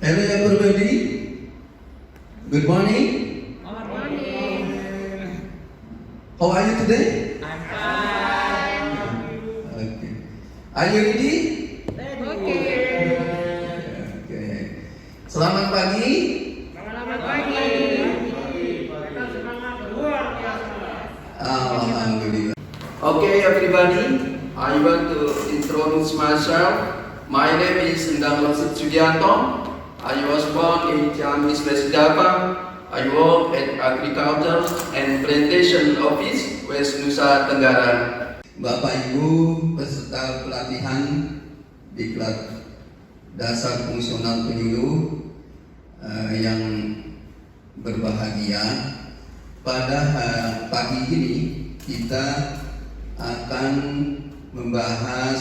Hello everybody. Good morning. Good morning. How are you today? I'm fine. Okay. Are you ready? Okay. Okay. Selamat pagi. Selamat pagi. Kita semangat luar biasa. Alhamdulillah. Okay everybody. I want to introduce myself. My name is Endang Rosid Sugianto. I was born in Ciamis, West Java. I work at Agriculture and Plantation Office, West Nusa Tenggara. Bapak Ibu peserta pelatihan Diklat Dasar Fungsional Penyuluh yang berbahagia, pada pagi ini kita akan membahas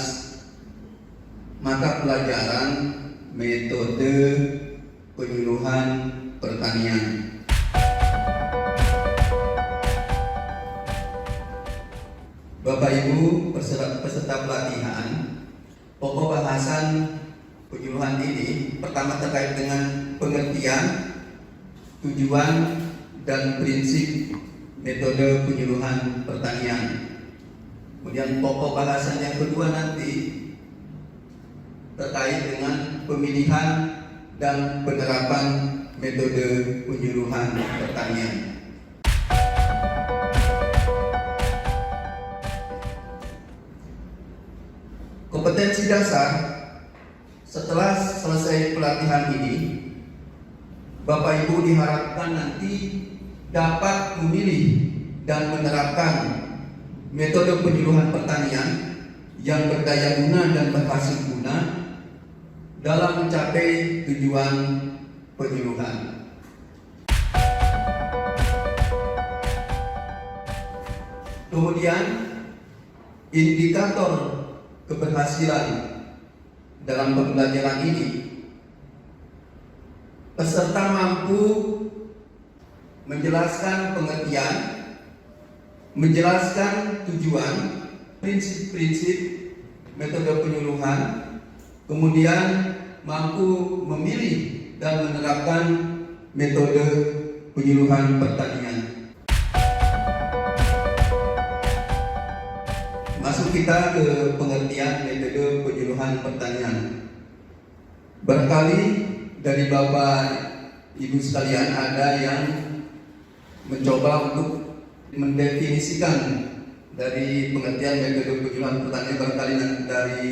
mata pelajaran metode penyuluhan pertanian. Bapak Ibu peserta pelatihan, pokok bahasan penyuluhan ini pertama terkait dengan pengertian, tujuan, dan prinsip metode penyuluhan pertanian. Kemudian pokok bahasan yang kedua nanti terkait dengan pemilihan dan penerapan metode penyuluhan pertanian. Kompetensi dasar setelah selesai pelatihan ini, Bapak Ibu diharapkan nanti dapat memilih dan menerapkan metode penyuluhan pertanian yang berdaya guna dan berhasil guna dalam mencapai tujuan penyuluhan. Kemudian indikator keberhasilan dalam pembelajaran ini, peserta mampu menjelaskan pengertian, menjelaskan tujuan, prinsip-prinsip metode penyuluhan, kemudian mampu memilih dan menerapkan metode penyuluhan pertanian. Masuk kita ke pengertian metode penyuluhan pertanian. Barangkali dari Bapak Ibu sekalian ada yang mencoba untuk mendefinisikan dari pengertian metode penyuluhan pertanian. Barangkali dari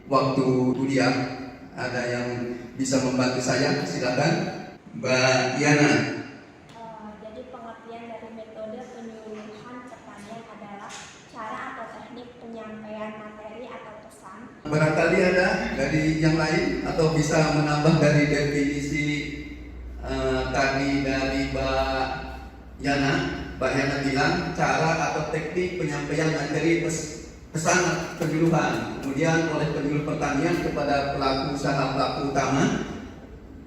waktu kuliah ada yang bisa membantu saya, silakan Mbak Yana. Jadi pengertian dari metode penyuluhan pertanian adalah cara atau teknik penyampaian materi atau pesan. Barangkali ada dari yang lain atau bisa menambah dari definisi tadi dari Mbak Yana. Mbak Yana bilang cara atau teknik penyampaian materi pesan penyuluhan, kemudian oleh penyuluh pertanian kepada pelaku usaha, pelaku utama,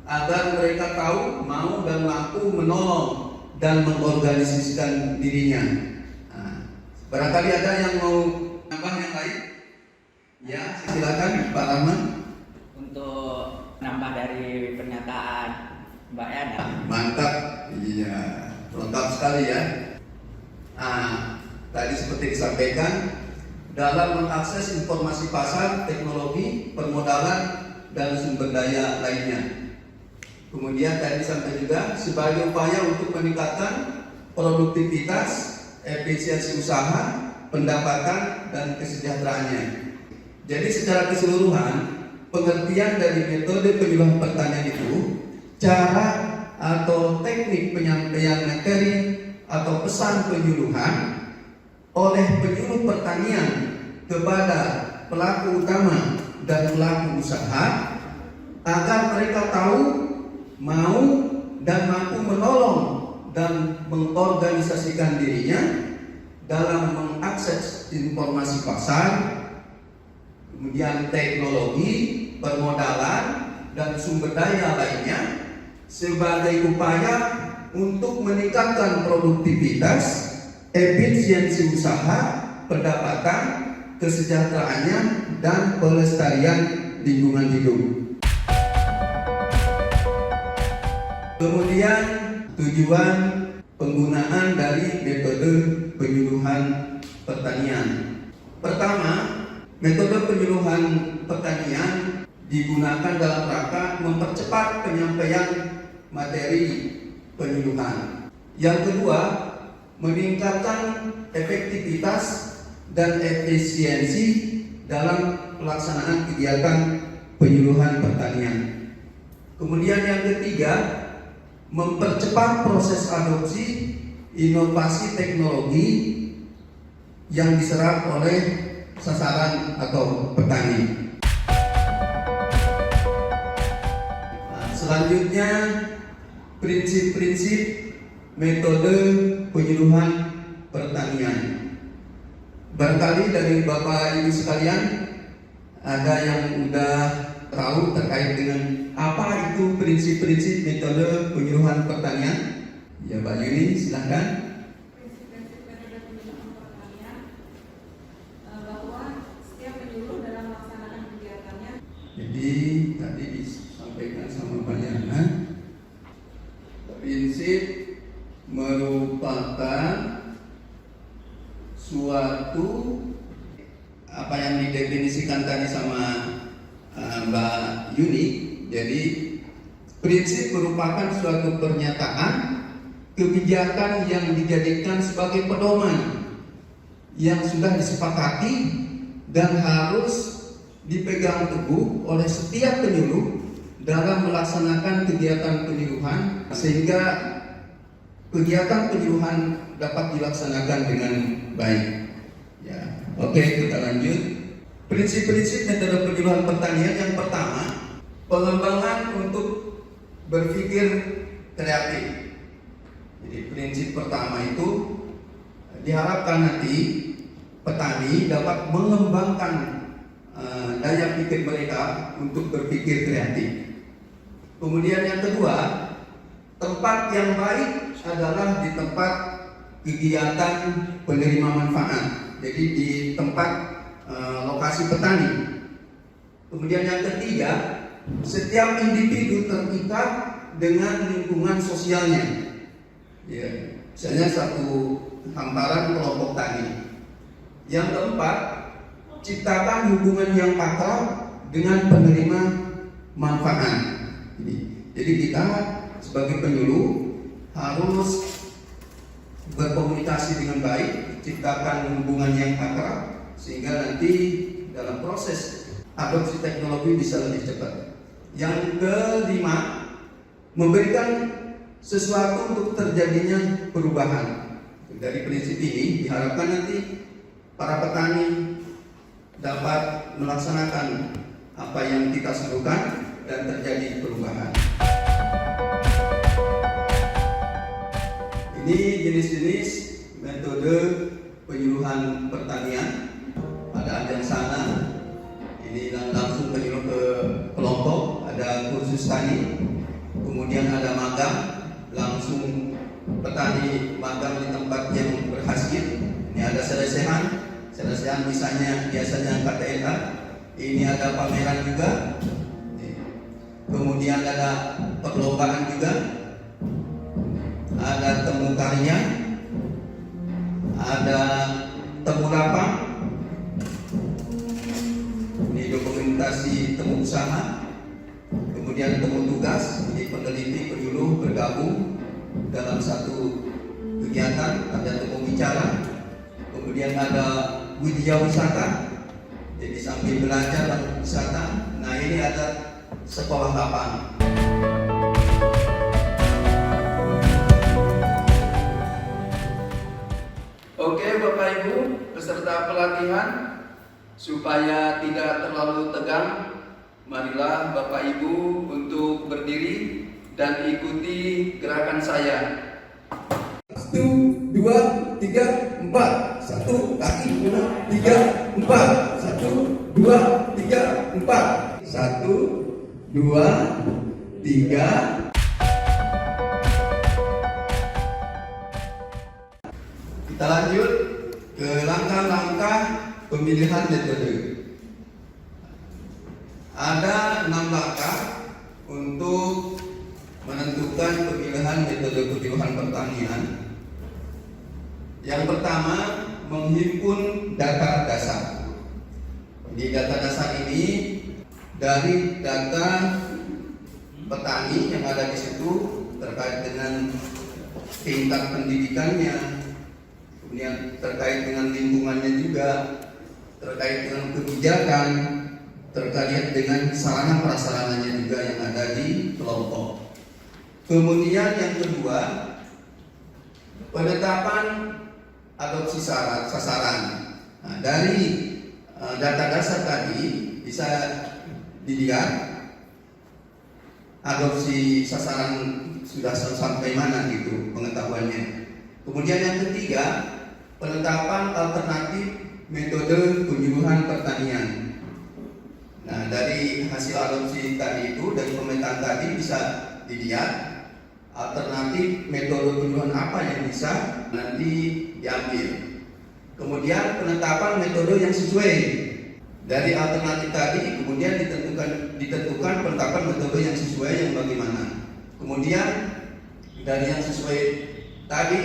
agar mereka tahu, mau, dan mampu menolong dan mengorganisasikan dirinya. Barangkali ada yang mau nambah yang lain? Ya, silakan Pak Rahman. Untuk nambah dari pernyataan Mbak Yana. Mantap, iya, lengkap sekali ya. Tadi seperti disampaikan, dalam mengakses informasi pasar, teknologi, permodalan, dan sumber daya lainnya. Kemudian tadi sampai juga sebagai upaya untuk meningkatkan produktivitas, efisiensi usaha, pendapatan, dan kesejahteraannya. Jadi secara keseluruhan, pengertian dari metode penyuluhan pertanian itu cara atau teknik penyampaian materi atau pesan penyuluhan oleh penyuluh pertanian kepada pelaku utama dan pelaku usaha agar mereka tahu, mau, dan mampu menolong dan mengorganisasikan dirinya dalam mengakses informasi pasar, kemudian teknologi, permodalan, dan sumber daya lainnya sebagai upaya untuk meningkatkan produktivitas, efisiensi usaha, pendapatan, kesejahteraannya, dan pelestarian lingkungan hidup. Kemudian tujuan penggunaan dari metode penyuluhan pertanian. Pertama, metode penyuluhan pertanian digunakan dalam rangka mempercepat penyampaian materi penyuluhan. Yang kedua, meningkatkan efektivitas dan efisiensi dalam pelaksanaan kegiatan penyuluhan pertanian. Kemudian yang ketiga, mempercepat proses adopsi inovasi teknologi yang diserap oleh sasaran atau petani. Nah, selanjutnya, prinsip-prinsip metode penyuluhan pertanian. Barangkali dari Bapak Ibu sekalian ada yang sudah tahu terkait dengan apa itu prinsip-prinsip metode penyuluhan pertanian? Ya, Mbak Yuni, silahkan. Prinsip-prinsip metode penyuluhan pertanian bahwa setiap penyuluh dalam melaksanakan kegiatannya. Jadi tadi disampaikan sama Pak Yana, prinsip merupakan suatu apa yang didefinisikan tadi sama Mbak Yuni. Jadi prinsip merupakan suatu pernyataan kebijakan yang dijadikan sebagai pedoman yang sudah disepakati dan harus dipegang teguh oleh setiap penyuluh dalam melaksanakan kegiatan penyuluhan sehingga kegiatan penyuluhan dapat dilaksanakan dengan baik. Ya, oke, kita lanjut. Prinsip-prinsip metode penyuluhan pertanian yang pertama, pengembangan untuk berpikir kreatif. Jadi prinsip pertama itu diharapkan nanti petani dapat mengembangkan daya pikir mereka untuk berpikir kreatif. Kemudian yang kedua, tempat yang baik adalah di tempat kegiatan penerima manfaat. Jadi di tempat lokasi petani. Kemudian yang ketiga, setiap individu terikat dengan lingkungan sosialnya. Ya, misalnya satu hamparan kelompok tani. Yang keempat, ciptakan hubungan yang akrab dengan penerima manfaat. Jadi kita sebagai penyuluh harus berkomunikasi dengan baik, ciptakan hubungan yang akrab sehingga nanti dalam proses adopsi teknologi bisa lebih cepat. Yang kelima, memberikan sesuatu untuk terjadinya perubahan. Dari prinsip ini diharapkan nanti para petani dapat melaksanakan apa yang kita serukan dan terjadi perubahan. Ini jenis-jenis metode penyuluhan pertanian. Ada yang sana, ini langsung penyuluh ke kelompok, ada kursus tani, kemudian ada magang, langsung petani magang di tempat yang berhasil. Ini ada selesehan misalnya biasanya KTLA. Ini ada pameran juga. Kemudian ada perlombaan juga. Ada temu karya, ada temu lapang. Ini dokumentasi temu usaha. Kemudian temu tugas. Ini peneliti penyuluh bergabung dalam satu kegiatan. Ada temu bicara. Kemudian ada widya-wisata. Jadi sambil belajar dan wisata. Nah, ini ada sekolah lapang. Oke Bapak Ibu, peserta pelatihan, supaya tidak terlalu tegang, marilah Bapak Ibu untuk berdiri dan ikuti gerakan saya. 1, 2, 3, 4. 1, kaki, 2, 3, 4. 1, 2, 3, 4. 1, 2, 3. Kita lanjut ke langkah-langkah pemilihan metode. Ada 6 langkah untuk menentukan menentukan pemilihan metode penyuluhan pertanian. Yang pertama, menghimpun data dasar. Di data dasar ini dari data petani yang ada di situ terkait dengan tingkat pendidikannya, kemudian terkait dengan lingkungannya juga, terkait dengan kebijakan, terkait dengan sarana prasarananya juga yang ada di kelompok. Kemudian yang kedua, penetapan adopsi sasaran. Nah, dari data dasar tadi bisa dilihat adopsi sasaran sudah sampai mana gitu pengetahuannya. Kemudian yang ketiga, penetapan alternatif metode penyuluhan pertanian. Nah, dari hasil adopsi tadi itu, dari pemetaan tadi bisa dilihat alternatif metode penyuluhan apa yang bisa nanti diambil. Kemudian penetapan metode yang sesuai dari alternatif tadi, kemudian ditentukan penetapan metode yang sesuai yang bagaimana. Kemudian dari yang sesuai tadi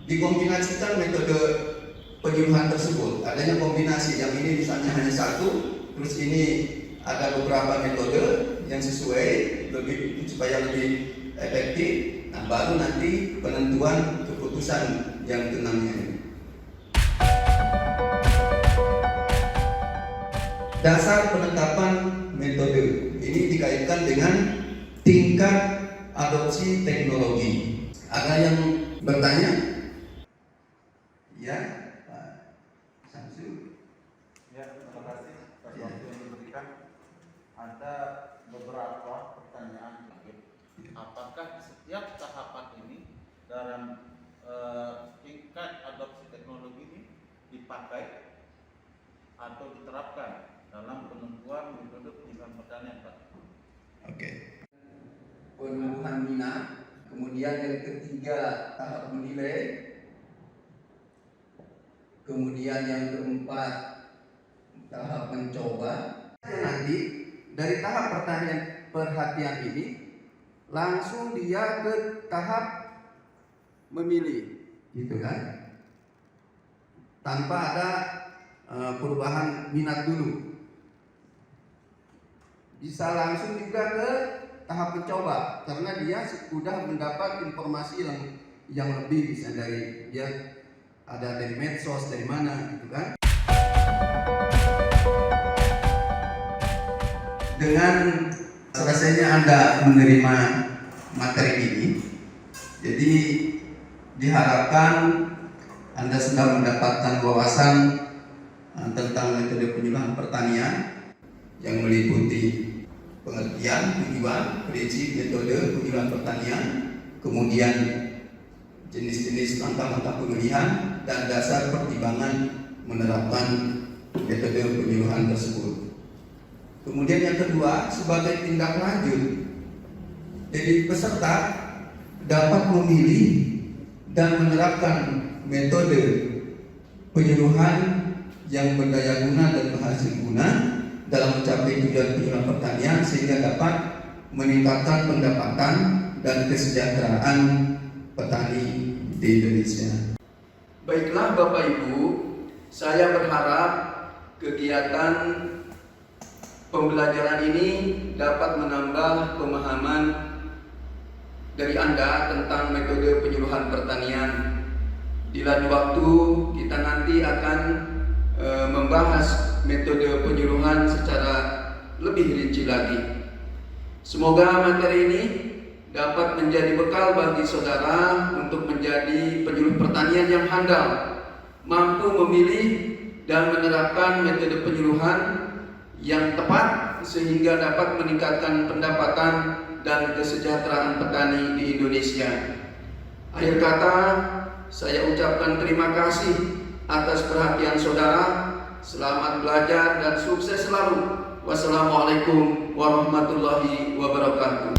dikombinasikan metode penyuluhan tersebut. Adanya kombinasi, yang ini misalnya hanya satu, terus ini ada beberapa metode yang sesuai supaya lebih efektif. Nah, baru nanti penentuan keputusan yang keenamnya. Dasar penetapan metode ini dikaitkan dengan tingkat adopsi teknologi. Ada yang bertanya? Ya, Pak Samsul. Ya, terima kasih atas waktu yang diberikan. Ada beberapa pertanyaan. Apakah di setiap tahapan ini dalam tingkat adopsi teknologi ini dipakai atau diterapkan dalam penentuan metode penyuluhan pertanian, Pak? Oke. Penumbuhan minat, kemudian yang ketiga tahap menilai, kemudian yang keempat tahap mencoba. Nanti dari tahap perhatian ini langsung dia ke tahap memilih, gitu kan? Tanpa ada perubahan minat dulu. Bisa langsung juga ke tahap mencoba karena dia sudah mendapat informasi yang lebih, bisa dari dia ada dari medsos, dari mana gitu kan. Dengan selesainya Anda menerima materi ini, jadi diharapkan Anda sudah mendapatkan wawasan tentang metode penyuluhan pertanian yang meliputi pengertian, tujuan, prinsip, metode penyuluhan pertanian, kemudian jenis-jenis langkah-langkah pemilihan dan dasar pertimbangan menerapkan metode penyuluhan tersebut. Kemudian yang kedua, sebagai tindak lanjut, jadi peserta dapat memilih dan menerapkan metode penyuluhan yang berdaya guna dan berhasil guna dalam mencapai tujuan penyuluhan pertanian sehingga dapat meningkatkan pendapatan dan kesejahteraan petani di Indonesia. Baiklah Bapak Ibu, saya berharap kegiatan pembelajaran ini dapat menambah pemahaman dari Anda tentang metode penyuluhan pertanian. Di lain waktu kita nanti akan membahas metode penyuluhan secara lebih rinci lagi. Semoga materi ini dapat menjadi bekal bagi saudara untuk menjadi penyuluh pertanian yang handal, mampu memilih dan menerapkan metode penyuluhan yang tepat sehingga dapat meningkatkan pendapatan dan kesejahteraan petani di Indonesia. Akhir kata, saya ucapkan terima kasih atas perhatian saudara. Selamat belajar dan sukses selalu. Wassalamualaikum warahmatullahi wabarakatuh.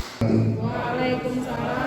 Waalaikumsalam.